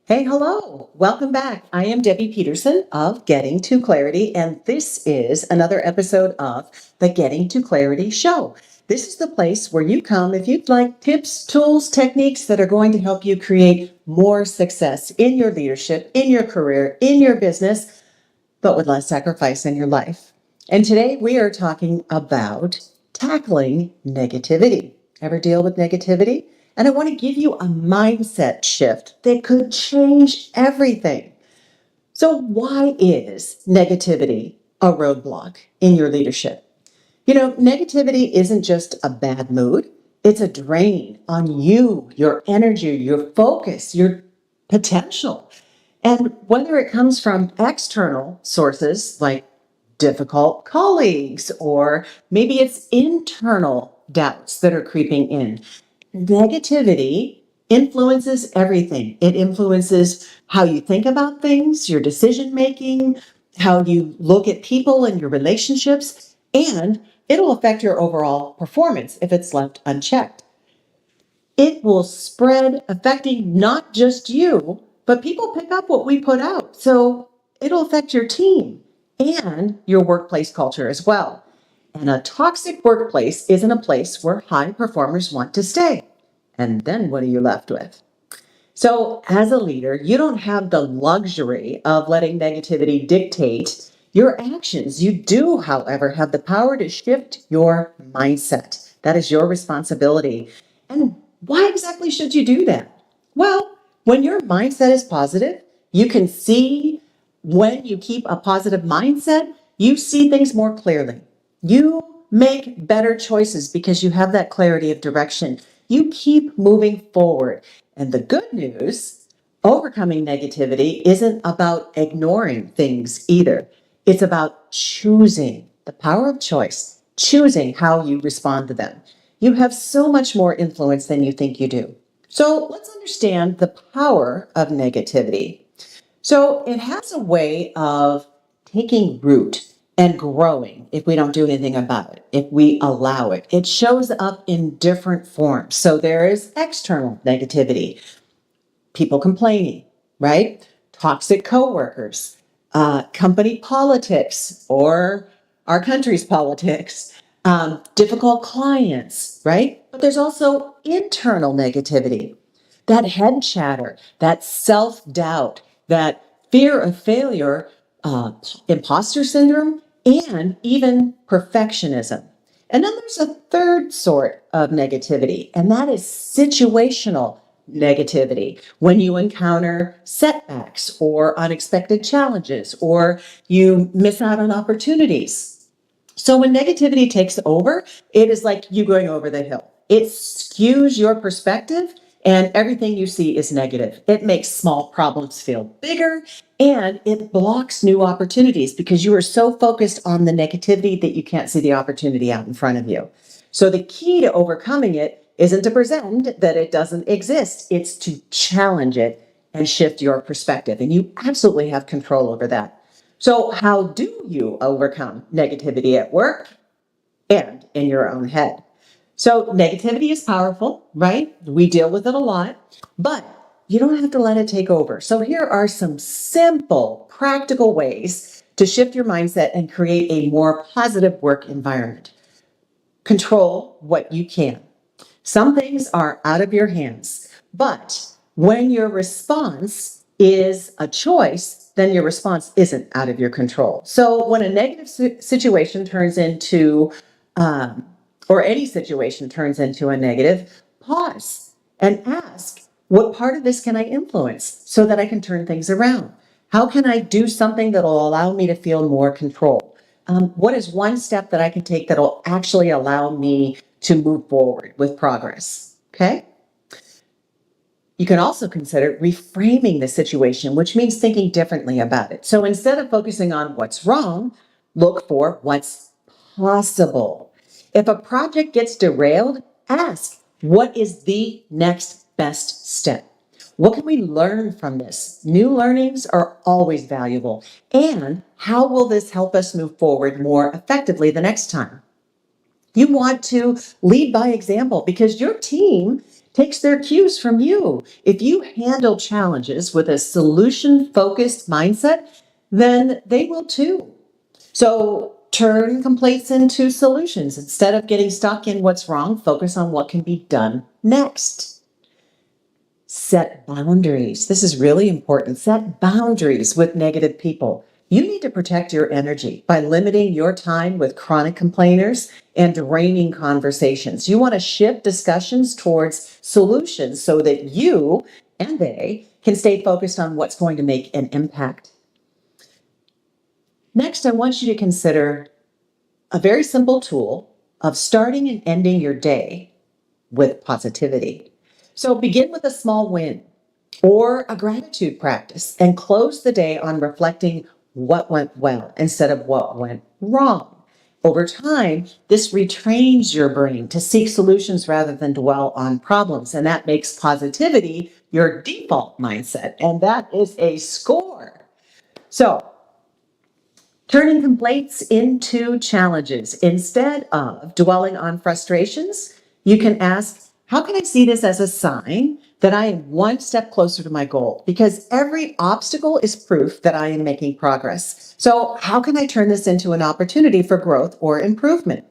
Hey, hello. Welcome back. I am Debbie Peterson of Getting to Clarity, and this is another episode of the Getting to Clarity Show. This is the place where you come if you'd like tips, tools, techniques that are going to help you create more success in your leadership, in your career, in your business, but with less sacrifice in your life. And today we are talking about tackling negativity. Ever deal with negativity? And I want to give you a mindset shift that could change everything. So, why is negativity a roadblock in your leadership? Negativity isn't just a bad mood, it's a drain on you, your energy, your focus, your potential. And whether it comes from external sources like difficult colleagues, or maybe it's internal doubts that are creeping in, negativity influences everything. It influences how you think about things, your decision making, how you look at people and your relationships, and it'll affect your overall performance if it's left unchecked. It will spread, affecting not just you, but people pick up what we put out. So it'll affect your team and your workplace culture as well. And a toxic workplace isn't a place where high performers want to stay. And then what are you left with? So, as a leader, you don't have the luxury of letting negativity dictate your actions. You do, however, have the power to shift your mindset. That is your responsibility. And why exactly should you do that? Well, when your mindset is positive, you can see when you keep a positive mindset, you see things more clearly. You make better choices because you have that clarity of direction. You keep moving forward. And the good news, overcoming negativity isn't about ignoring things either. It's about choosing the power of choice, choosing how you respond to them. You have so much more influence than you think you do. So let's understand the power of negativity. So it has a way of taking root and growing if we don't do anything about it, if we allow it. It shows up in different forms. So there is external negativity, people complaining, right? Toxic coworkers, company politics, or our country's politics, difficult clients, right? But there's also internal negativity, that head chatter, that self doubt, that fear of failure, imposter syndrome, and even perfectionism. And then there's a third sort of negativity, and that is situational negativity. When you encounter setbacks or unexpected challenges, or you miss out on opportunities. So when negativity takes over, it is like you going over the hill. It skews your perspective and everything you see is negative. It makes small problems feel bigger and it blocks new opportunities because you are so focused on the negativity that you can't see the opportunity out in front of you. So the key to overcoming it isn't to pretend that it doesn't exist. It's to challenge it and shift your perspective. And you absolutely have control over that. So, how do you overcome negativity at work and in your own head? So, negativity is powerful, right? We deal with it a lot, but you don't have to let it take over. So, here are some simple, practical ways to shift your mindset and create a more positive work environment. Control what you can. Some things are out of your hands, but when your response is a choice, then your response isn't out of your control. So when a negative situation turns into, or any situation turns into a negative, pause and ask, what part of this can I influence so that I can turn things around? How can I do something that will allow me to feel more control? What is one step that I can take that will actually allow me to move forward with progress? Okay. You can also consider reframing the situation, which means thinking differently about it. So instead of focusing on what's wrong, look for what's possible. If a project gets derailed, ask, what is the next best step? What can we learn from this? New learnings are always valuable. And how will this help us move forward more effectively the next time? You want to lead by example because your team takes their cues from you. If you handle challenges with a solution-focused mindset, then they will too. So turn complaints into solutions. Instead of getting stuck in what's wrong, focus on what can be done next. Set boundaries. This is really important. Set boundaries with negative people. You need to protect your energy by limiting your time with chronic complainers and draining conversations. You want to shift discussions towards solutions so that you and they can stay focused on what's going to make an impact. Next, I want you to consider a very simple tool of starting and ending your day with positivity. So begin with a small win or a gratitude practice and close the day on reflecting what went well instead of what went wrong. Over time, this retrains your brain to seek solutions rather than dwell on problems. And that makes positivity your default mindset. And that is a score. So turning complaints into challenges. Instead of dwelling on frustrations, you can ask, how can I see this as a sign that I am one step closer to my goal? Because every obstacle is proof that I am making progress. So how can I turn this into an opportunity for growth or improvement?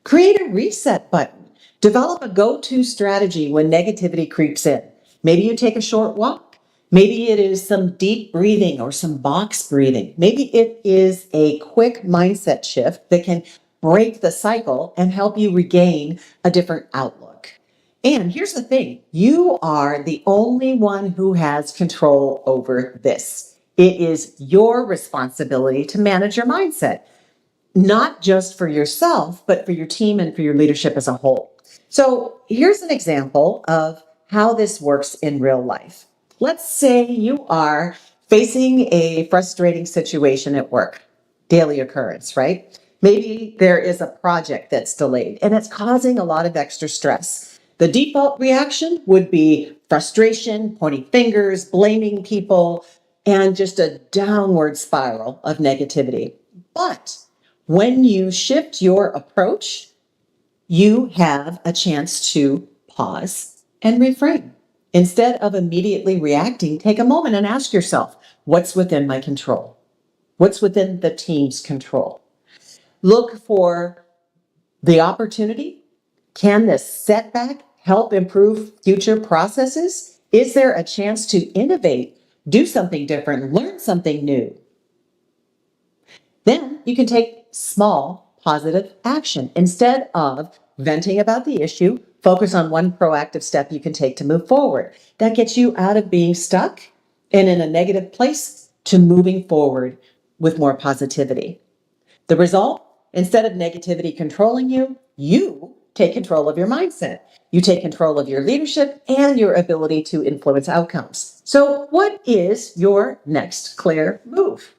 Create a reset button. Develop a go-to strategy when negativity creeps in. Maybe you take a short walk. Maybe it is some deep breathing or some box breathing. Maybe it is a quick mindset shift that can break the cycle and help you regain a different outlook. And here's the thing, you are the only one who has control over this. It is your responsibility to manage your mindset, not just for yourself, but for your team and for your leadership as a whole. So here's an example of how this works in real life. Let's say you are facing a frustrating situation at work, daily occurrence, right? Maybe there is a project that's delayed and it's causing a lot of extra stress. The default reaction would be frustration, pointing fingers, blaming people, and just a downward spiral of negativity. But when you shift your approach, you have a chance to pause and reframe. Instead of immediately reacting, take a moment and ask yourself, what's within my control? What's within the team's control? Look for the opportunity. Can this setback help improve future processes? Is there a chance to innovate, do something different, learn something new? Then you can take small positive action. Instead of venting about the issue, focus on one proactive step you can take to move forward. That gets you out of being stuck and in a negative place to moving forward with more positivity. The result, instead of negativity controlling you, you take control of your mindset. You take control of your leadership and your ability to influence outcomes. So what is your next clear move?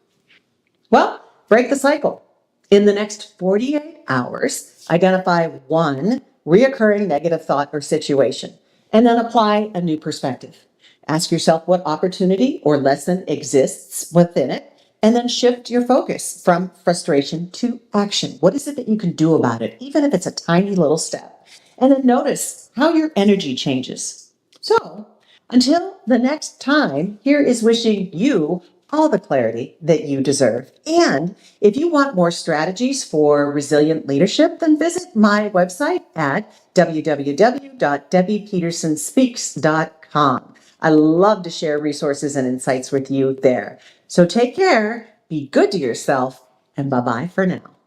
Well, break the cycle. In the next 48 hours, identify one reoccurring negative thought or situation, and then apply a new perspective. Ask yourself what opportunity or lesson exists within it, and then shift your focus from frustration to action. What is it that you can do about it, even if it's a tiny little step? And then notice how your energy changes. So, until the next time, here is wishing you all the clarity that you deserve. And if you want more strategies for resilient leadership, then visit my website at www.debbiepetersonspeaks.com. I love to share resources and insights with you there. So take care, be good to yourself, and bye-bye for now.